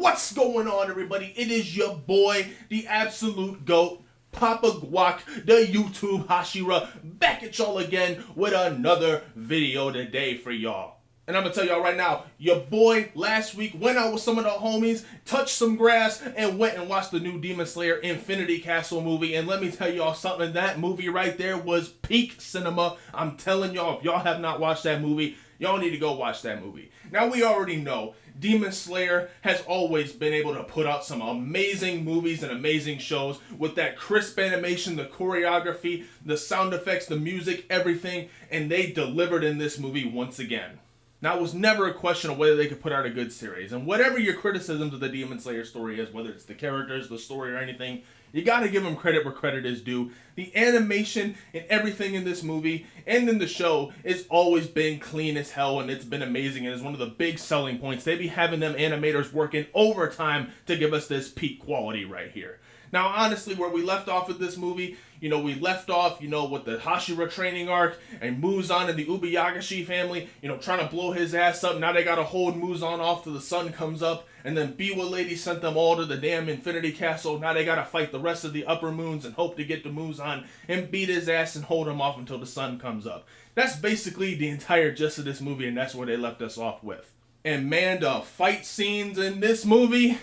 What's going on, everybody? It is your boy, the absolute GOAT, Papa Guac, the YouTube Hashira, back at y'all again with another video today for y'all. And I'm gonna tell y'all right now, your boy last week went out with some of the homies, touched some grass, and went and watched the new Demon Slayer Infinity Castle movie. And let me tell y'all something, that movie right there was peak cinema. I'm telling y'all, if y'all have not watched that movie, y'all need to go watch that movie. Now, we already know Demon Slayer has always been able to put out some amazing movies and amazing shows with that crisp animation, the choreography, the sound effects, the music, everything, and they delivered in this movie once again. Now, it was never a question of whether they could put out a good series, and whatever your criticisms of the Demon Slayer story is, whether it's the characters, the story, or anything, you gotta give them credit where credit is due. The animation and everything in this movie and in the show has always been clean as hell, and it's been amazing, and it's one of the big selling points. They be having them animators working overtime to give us this peak quality right here. Now, honestly, where we left off with this movie, we left off, with the Hashira training arc and Muzan and the Ubuyagashi family, trying to blow his ass up. Now they gotta hold Muzan off till the sun comes up. And then Biwa Lady sent them all to the damn Infinity Castle. Now they gotta fight the rest of the Upper Moons and hope to get to Muzan and beat his ass and hold him off until the sun comes up. That's basically the entire gist of this movie, and that's where they left us off with. And man, the fight scenes in this movie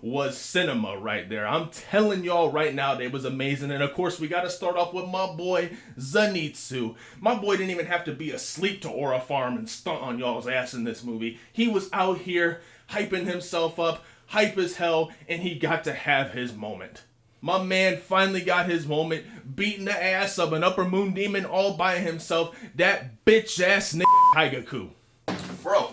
was cinema right there. I'm telling y'all right now, they was amazing. And of course, we got to start off with my boy Zenitsu. My boy didn't even have to be asleep to Aura Farm and stunt on y'all's ass in this movie. He was out here hyping himself up, hype as hell, and he got to have his moment. My man finally got his moment, beating the ass of an Upper Moon demon all by himself. That bitch ass nigga Kaigaku. Bro,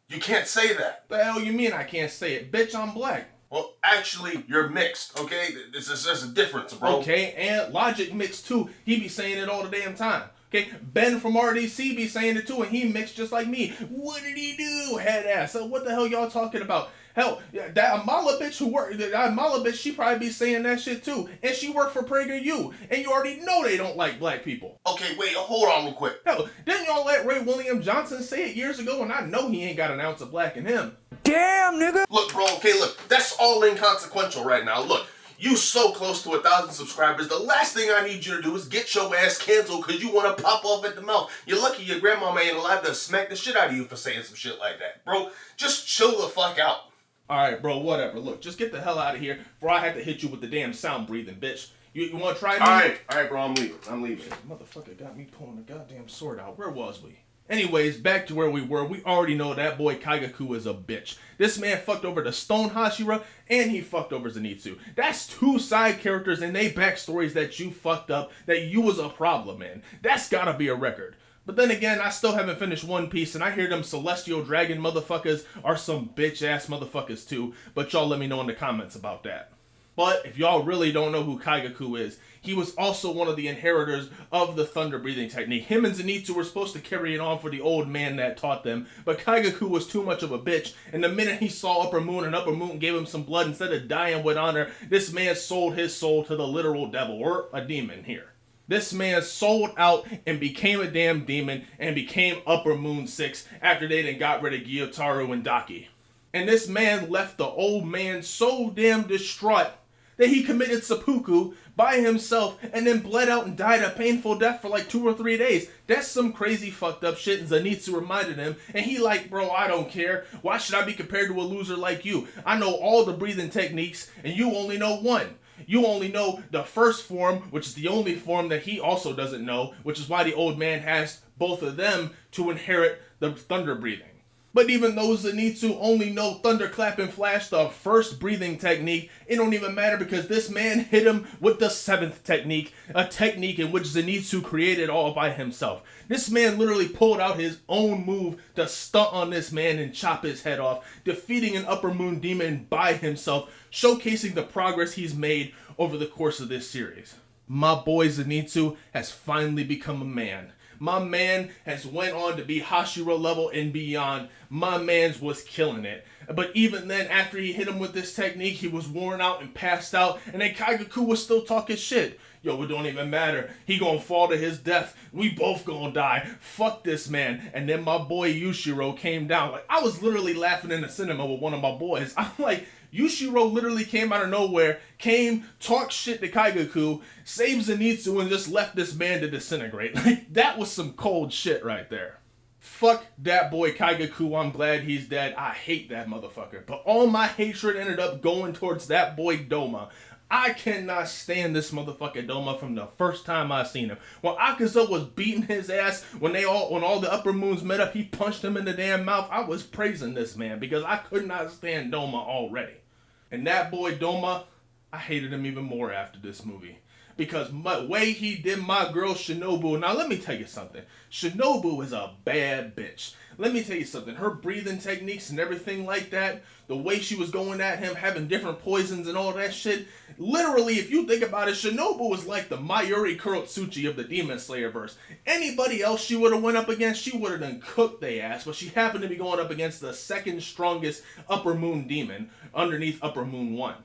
you can't say that. The hell you mean I can't say it? Bitch, I'm black. Well, actually, you're mixed, okay? There's a difference, bro. Okay, and Logic mixed too. He be saying it all the damn time. Okay, Ben from RDC be saying it too, and he mixed just like me. What did he do, head ass? So what the hell y'all talking about? Hell, that Amala bitch who worked, she probably be saying that shit too. And she worked for PragerU, and you already know they don't like black people. Okay, wait, hold on real quick. Hell, didn't y'all let Ray William Johnson say it years ago, and I know he ain't got an ounce of black in him. Damn, nigga! Look, bro, okay, look, that's all inconsequential right now. Look, you so close to 1,000 subscribers, the last thing I need you to do is get your ass canceled because you want to pop off at the mouth. You're lucky your grandmama ain't alive to smack the shit out of you for saying some shit like that. Bro, just chill the fuck out. Alright, bro, whatever. Look, just get the hell out of here before I have to hit you with the damn sound breathing, bitch. You want to try me? Alright, bro, I'm leaving. Motherfucker got me pulling the goddamn sword out. Where was we? Anyways, back to where we were. We already know that boy Kaigaku is a bitch. This man fucked over the Stone Hashira, and he fucked over Zenitsu. That's two side characters and they backstories that you fucked up, that you was a problem in. That's gotta be a record. But then again, I still haven't finished One Piece, and I hear them Celestial Dragon motherfuckers are some bitch-ass motherfuckers too, but y'all let me know in the comments about that. But if y'all really don't know who Kaigaku is, he was also one of the inheritors of the thunder breathing technique. Him and Zenitsu were supposed to carry it on for the old man that taught them, but Kaigaku was too much of a bitch, and the minute he saw Upper Moon and Upper Moon gave him some blood instead of dying with honor, this man sold his soul to the literal devil, or a demon here. This man sold out and became a damn demon and became Upper Moon 6 after they done got rid of Gyotaro and Daki. And this man left the old man so damn distraught that he committed seppuku by himself and then bled out and died a painful death for like 2 or 3 days. That's some crazy fucked up shit, and Zenitsu reminded him, and he like, bro, I don't care. Why should I be compared to a loser like you? I know all the breathing techniques, and you only know one. You only know the first form, which is the only form that he also doesn't know, which is why the old man has both of them to inherit the thunder breathing. But even though Zenitsu only know Thunderclap and Flash, the first breathing technique, it don't even matter because this man hit him with the 7th technique, a technique in which Zenitsu created all by himself. This man literally pulled out his own move to stunt on this man and chop his head off, defeating an Upper Moon demon by himself, showcasing the progress he's made over the course of this series. My boy Zenitsu has finally become a man. My man has went on to be Hashira level and beyond. My man's was killing it. But even then, after he hit him with this technique, he was worn out and passed out, and then Kaigaku was still talking shit. Yo, it don't even matter. He gonna fall to his death. We both gonna die. Fuck this man. And then my boy Yushiro came down. Like, I was literally laughing in the cinema with one of my boys. I'm like, Yushiro literally came out of nowhere, talked shit to Kaigaku, saved Zenitsu, and just left this man to disintegrate. Like, that was some cold shit right there. Fuck that boy Kaigaku, I'm glad he's dead. I hate that motherfucker. But all my hatred ended up going towards that boy Doma. I cannot stand this motherfucker Doma from the first time I seen him. When Akaza was beating his ass, when all the upper moons met up, he punched him in the damn mouth. I was praising this man because I could not stand Doma already. And that boy Doma, I hated him even more after this movie. Because the way he did my girl Shinobu, now let me tell you something. Shinobu is a bad bitch. Let me tell you something. Her breathing techniques and everything like that, the way she was going at him, having different poisons and all that shit. Literally, if you think about it, Shinobu was like the Mayuri Kurotsuchi of the Demon Slayer verse. Anybody else she would have went up against, she would have done cooked they ass. But she happened to be going up against the second strongest Upper Moon demon underneath Upper Moon 1.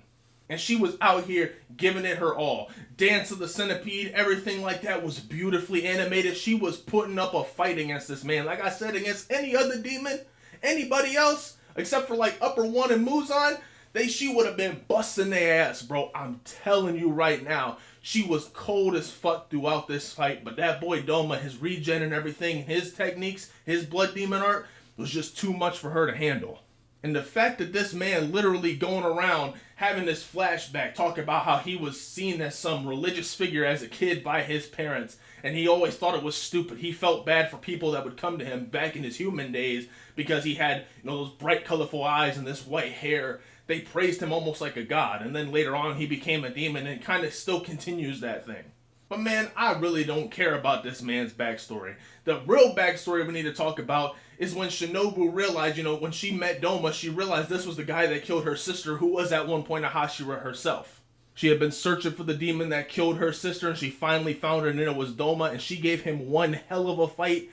And she was out here giving it her all. Dance of the Centipede, everything like that was beautifully animated. She was putting up a fight against this man. Like I said, against any other demon, anybody else, except for like Upper One and Muzan, she would have been busting their ass, bro. I'm telling you right now, she was cold as fuck throughout this fight. But that boy Doma, his regen and everything, his techniques, his blood demon art, was just too much for her to handle. And the fact that this man literally going around having this flashback, talking about how he was seen as some religious figure as a kid by his parents, and he always thought it was stupid. He felt bad for people that would come to him back in his human days because he had, those bright, colorful eyes and this white hair. They praised him almost like a god, and then later on he became a demon and kind of still continues that thing. But man, I really don't care about this man's backstory. The real backstory we need to talk about is when Shinobu realized, when she met Doma, she realized this was the guy that killed her sister, who was at one point a Hashira herself. She had been searching for the demon that killed her sister, and she finally found her, and then it was Doma, and she gave him one hell of a fight.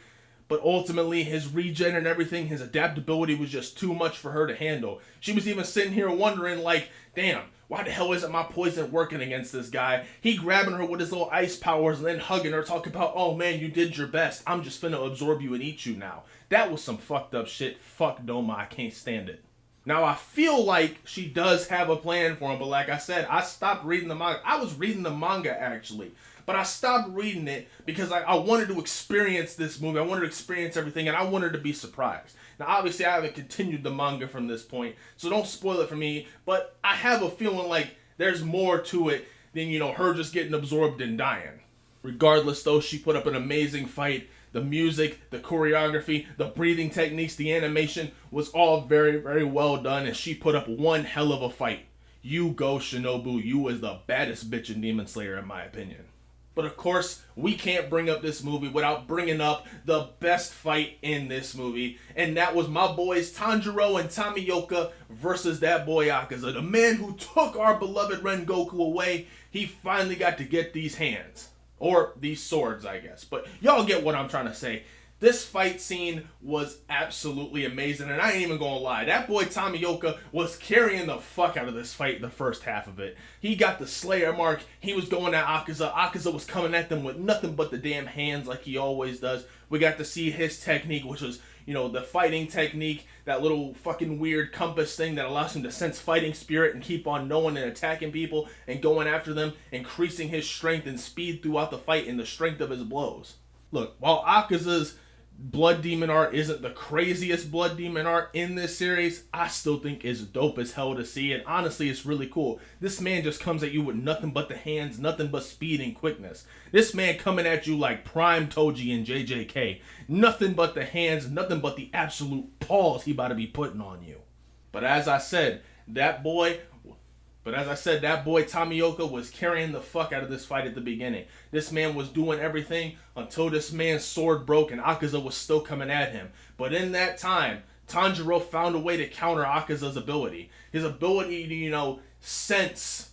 But ultimately, his regen and everything, his adaptability was just too much for her to handle. She was even sitting here wondering, like, damn, why the hell isn't my poison working against this guy? He grabbing her with his little ice powers and then hugging her, talking about, oh man, you did your best. I'm just finna absorb you and eat you now. That was some fucked up shit. Fuck Doma, I can't stand it. Now, I feel like she does have a plan for him, but like I said, I stopped reading the manga. I was reading the manga, actually. But I stopped reading it because I wanted to experience this movie. I wanted to experience everything, and I wanted to be surprised. Now, obviously, I haven't continued the manga from this point, so don't spoil it for me. But I have a feeling like there's more to it than, her just getting absorbed and dying. Regardless, though, she put up an amazing fight. The music, the choreography, the breathing techniques, the animation was all very, very well done, and she put up one hell of a fight. You go, Shinobu. You was the baddest bitch in Demon Slayer, in my opinion. But of course, we can't bring up this movie without bringing up the best fight in this movie. And that was my boys Tanjiro and Tomioka versus that boy Akaza. The man who took our beloved Rengoku away, he finally got to get these hands. Or these swords, I guess. But y'all get what I'm trying to say. This fight scene was absolutely amazing, and I ain't even gonna lie. That boy Tomioka was carrying the fuck out of this fight the first half of it. He got the Slayer mark. He was going at Akaza. Akaza was coming at them with nothing but the damn hands like he always does. We got to see his technique, which was, the fighting technique, that little fucking weird compass thing that allows him to sense fighting spirit and keep on knowing and attacking people and going after them, increasing his strength and speed throughout the fight and the strength of his blows. Look, while Akaza's blood demon art isn't the craziest blood demon art in this series, I still think it's dope as hell to see, and honestly, it's really cool. This man just comes at you with nothing but the hands, nothing but speed and quickness. This man coming at you like Prime Toji and JJK. Nothing but the hands, nothing but the absolute paws he about to be putting on you. But as I said, that boy Tomioka was carrying the fuck out of this fight at the beginning. This man was doing everything until this man's sword broke and Akaza was still coming at him. But in that time, Tanjiro found a way to counter Akaza's ability. His ability to, sense,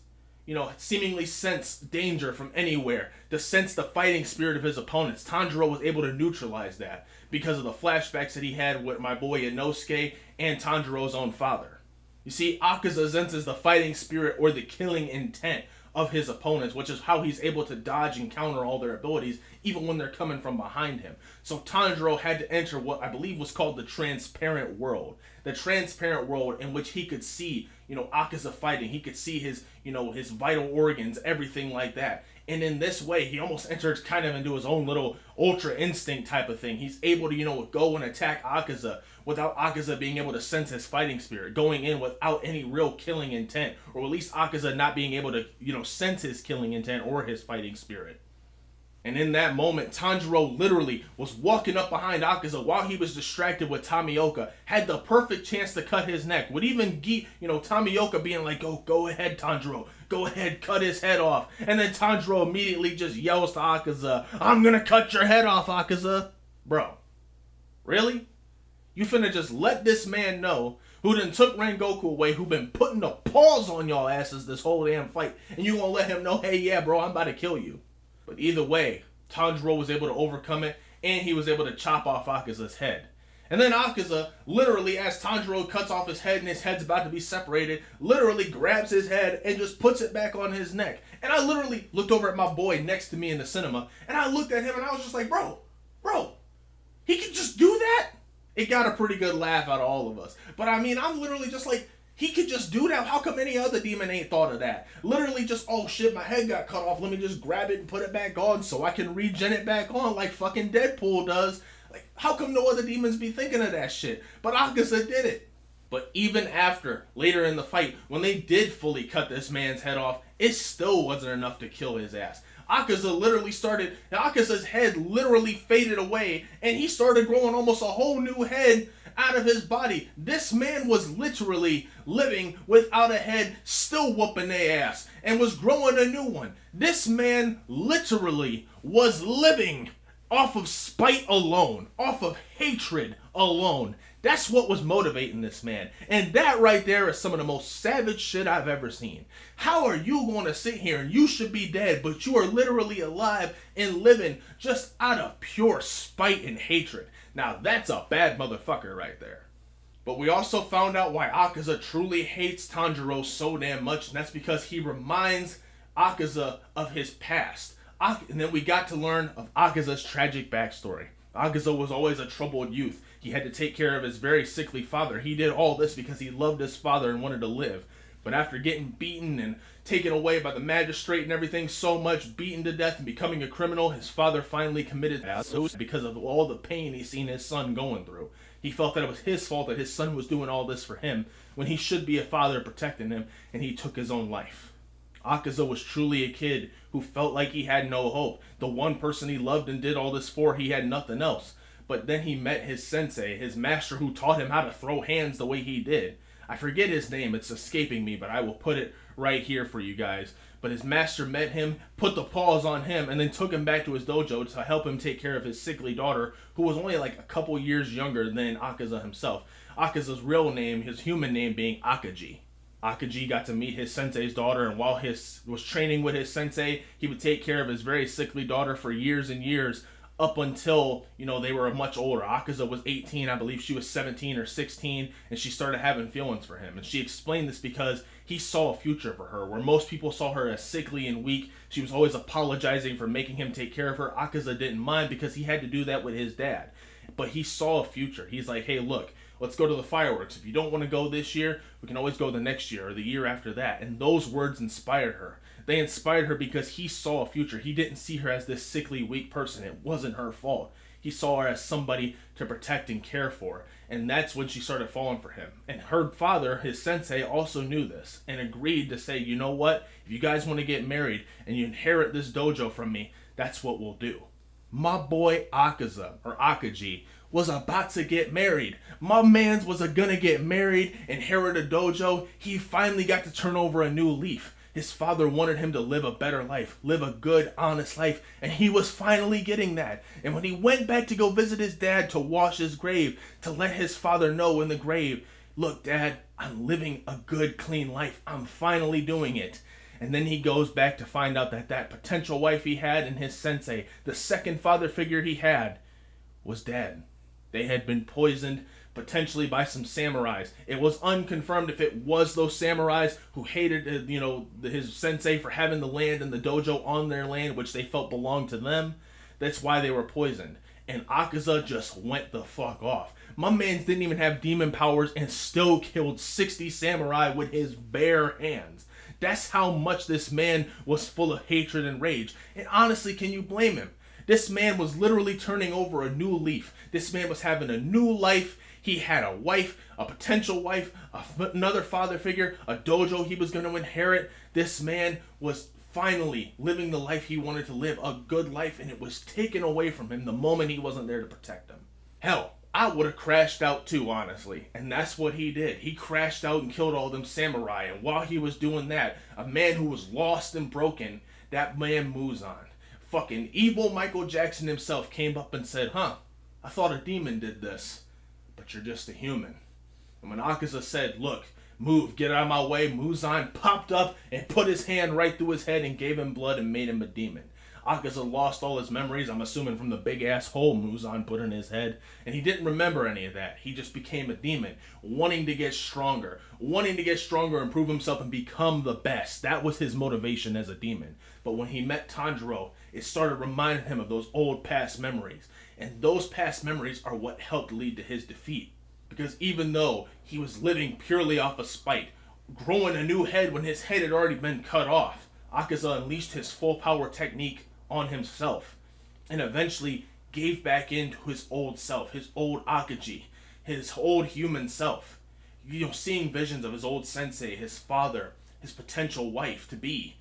seemingly sense danger from anywhere, to sense the fighting spirit of his opponents. Tanjiro was able to neutralize that because of the flashbacks that he had with my boy Inosuke and Tanjiro's own father. You see, Akaza senses the fighting spirit or the killing intent of his opponents, which is how he's able to dodge and counter all their abilities, even when they're coming from behind him. So Tanjiro had to enter what I believe was called the transparent world. The transparent world in which he could see, Akaza fighting. He could see his, his vital organs, everything like that. And in this way, he almost enters kind of into his own little ultra instinct type of thing. He's able to, go and attack Akaza without Akaza being able to sense his fighting spirit, going in without any real killing intent, or at least Akaza not being able to, sense his killing intent or his fighting spirit. And in that moment, Tanjiro literally was walking up behind Akaza while he was distracted with Tomioka, had the perfect chance to cut his neck, would even get, Tomioka being like, go ahead, Tanjiro, go ahead, cut his head off. And then Tanjiro immediately just yells to Akaza, I'm gonna cut your head off, Akaza. Bro, really? You finna just let this man know who done took Rengoku away, who been putting the paws on y'all asses this whole damn fight, and you gonna let him know, hey, yeah, bro, I'm about to kill you. But either way, Tanjiro was able to overcome it, and he was able to chop off Akaza's head. And then Akaza, literally, as Tanjiro cuts off his head and his head's about to be separated, literally grabs his head and just puts it back on his neck. And I literally looked over at my boy next to me in the cinema, and I looked at him and I was just like, bro, he could just do that? It got a pretty good laugh out of all of us. But I mean, I'm literally just like, he could just do that. How come any other demon ain't thought of that? Literally just, oh shit, my head got cut off. Let me just grab it and put it back on so I can regen it back on like fucking Deadpool does. Like, how come no other demons be thinking of that shit? But Akaza did it. But even after, later in the fight, when they did fully cut this man's head off, it still wasn't enough to kill his ass. Akaza's head literally faded away, and he started growing almost a whole new head out of his body. This man was literally living without a head, still whooping their ass, and was growing a new one. This man literally was living off of spite alone, off of hatred alone. That's what was motivating this man. And that right there is some of the most savage shit I've ever seen. How are you going to sit here and you should be dead, but you are literally alive and living just out of pure spite and hatred? Now that's a bad motherfucker right there. But we also found out why Akaza truly hates Tanjiro so damn much, and that's because he reminds Akaza of his past. And then we got to learn of Akaza's tragic backstory. Akaza was always a troubled youth. He had to take care of his very sickly father. He did all this because he loved his father and wanted to live. But after getting beaten and taken away by the magistrate and everything so much, beaten to death and becoming a criminal, his father finally committed suicide because of all the pain he's seen his son going through. He felt that it was his fault that his son was doing all this for him when he should be a father protecting him, and he took his own life. Akaza was truly a kid who felt like he had no hope. The one person he loved and did all this for, he had nothing else. But then he met his sensei, his master who taught him how to throw hands the way he did. I forget his name, it's escaping me, but I will put it right here for you guys. But his master met him, put the paws on him, and then took him back to his dojo to help him take care of his sickly daughter, who was only like a couple years younger than Akaza himself. Akaza's real name, his human name being Akaji. Akaji got to meet his sensei's daughter, and while he was training with his sensei, he would take care of his very sickly daughter for years and years, up until, they were much older. Akaza was 18, I believe she was 17 or 16, and she started having feelings for him. And she explained this because he saw a future for her, where most people saw her as sickly and weak. She was always apologizing for making him take care of her. Akaza didn't mind because he had to do that with his dad. But he saw a future. He's like, hey, look, let's go to the fireworks. If you don't want to go this year, we can always go the next year or the year after that. And those words inspired her. They inspired her because he saw a future. He didn't see her as this sickly, weak person. It wasn't her fault. He saw her as somebody to protect and care for. And that's when she started falling for him. And her father, his sensei, also knew this and agreed to say, you know what? If you guys want to get married and you inherit this dojo from me, that's what we'll do. My boy Akaza, or Akaji, was about to get married. My mans was gonna get married, inherit a dojo. He finally got to turn over a new leaf. His father wanted him to live a better life, live a good, honest life, and he was finally getting that. And when he went back to go visit his dad to wash his grave, to let his father know in the grave, look, Dad, I'm living a good, clean life. I'm finally doing it. And then he goes back to find out that that potential wife he had and his sensei, the second father figure he had, was dead. They had been poisoned, potentially by some samurais. It was unconfirmed if it was those samurais who hated, his sensei for having the land and the dojo on their land, which they felt belonged to them. That's why they were poisoned. And Akaza just went the fuck off. My man didn't even have demon powers and still killed 60 samurai with his bare hands. That's how much this man was full of hatred and rage. And honestly, can you blame him? This man was literally turning over a new leaf. This man was having a new life. He had a wife, a potential wife, another father figure, a dojo he was going to inherit. This man was finally living the life he wanted to live, a good life, and it was taken away from him the moment he wasn't there to protect him. Hell, I would have crashed out too, honestly, and that's what he did. He crashed out and killed all them samurai, and while he was doing that, a man who was lost and broken, that man Muzan, fucking evil Michael Jackson himself, came up and said, I thought a demon did this, but you're just a human. And when Akaza said, look, move, get out of my way, Muzan popped up and put his hand right through his head and gave him blood and made him a demon. Akaza lost all his memories, I'm assuming from the big ass hole Muzan put in his head, and he didn't remember any of that. He just became a demon, wanting to get stronger and prove himself and become the best. That was his motivation as a demon. But when he met Tanjiro, it started reminding him of those old past memories, and those past memories are what helped lead to his defeat. Because even though he was living purely off of spite, growing a new head when his head had already been cut off, Akaza unleashed his full power technique on himself and eventually gave back into his old self, his old Akaji, his old human self. Seeing visions of his old sensei, his father, his potential wife to be,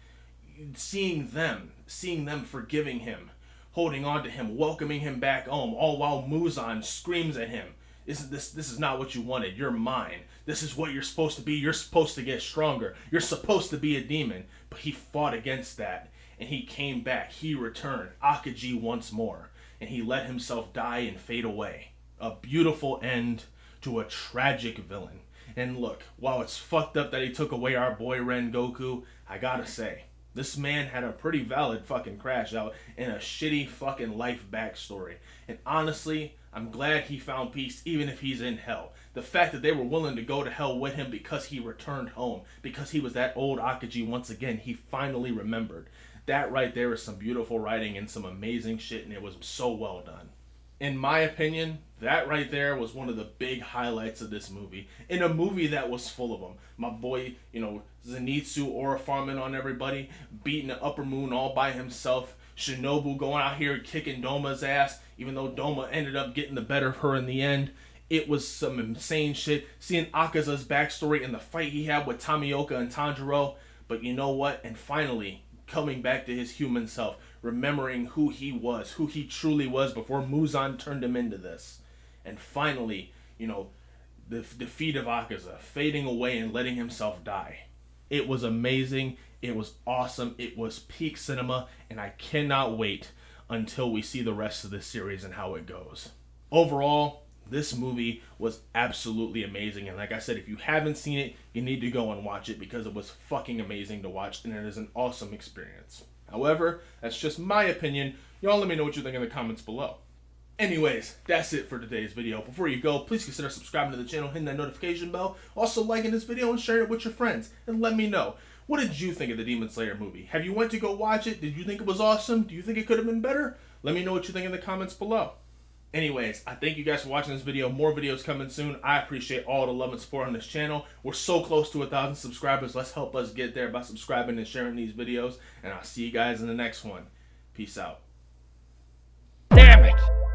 seeing them forgiving him, holding on to him, welcoming him back home, all while Muzan screams at him, this is not what you wanted, you're mine. This is what you're supposed to be. You're supposed to get stronger. You're supposed to be a demon. But he fought against that. And he came back. He returned. Akaji once more. And he let himself die and fade away. A beautiful end to a tragic villain. And look, while it's fucked up that he took away our boy Rengoku, I gotta say, this man had a pretty valid fucking crash out and a shitty fucking life backstory. And honestly, I'm glad he found peace even if he's in hell. The fact that they were willing to go to hell with him because he returned home, because he was that old Akaji once again, he finally remembered. That right there is some beautiful writing and some amazing shit, and it was so well done. In my opinion, that right there was one of the big highlights of this movie. In a movie that was full of them. My boy, Zenitsu aura farming on everybody, beating the upper moon all by himself. Shinobu going out here kicking Doma's ass, even though Doma ended up getting the better of her in the end. It was some insane shit. Seeing Akaza's backstory and the fight he had with Tomioka and Tanjiro. But you know what? And finally, coming back to his human self. Remembering who he was, who he truly was before Muzan turned him into this. And finally, the defeat of Akaza, fading away and letting himself die. It was amazing. It was awesome. It was peak cinema. And I cannot wait until we see the rest of this series and how it goes. Overall, this movie was absolutely amazing. And like I said, if you haven't seen it, you need to go and watch it because it was fucking amazing to watch. And it is an awesome experience. However, that's just my opinion. Y'all let me know what you think in the comments below. Anyways, that's it for today's video. Before you go, please consider subscribing to the channel, hitting that notification bell, also liking this video and sharing it with your friends. And let me know, what did you think of the Demon Slayer movie? Have you went to go watch it? Did you think it was awesome? Do you think it could have been better? Let me know what you think in the comments below. Anyways, I thank you guys for watching this video. More videos coming soon. I appreciate all the love and support on this channel. We're so close to 1,000 subscribers. Let's help us get there by subscribing and sharing these videos. And I'll see you guys in the next one. Peace out. Damn it!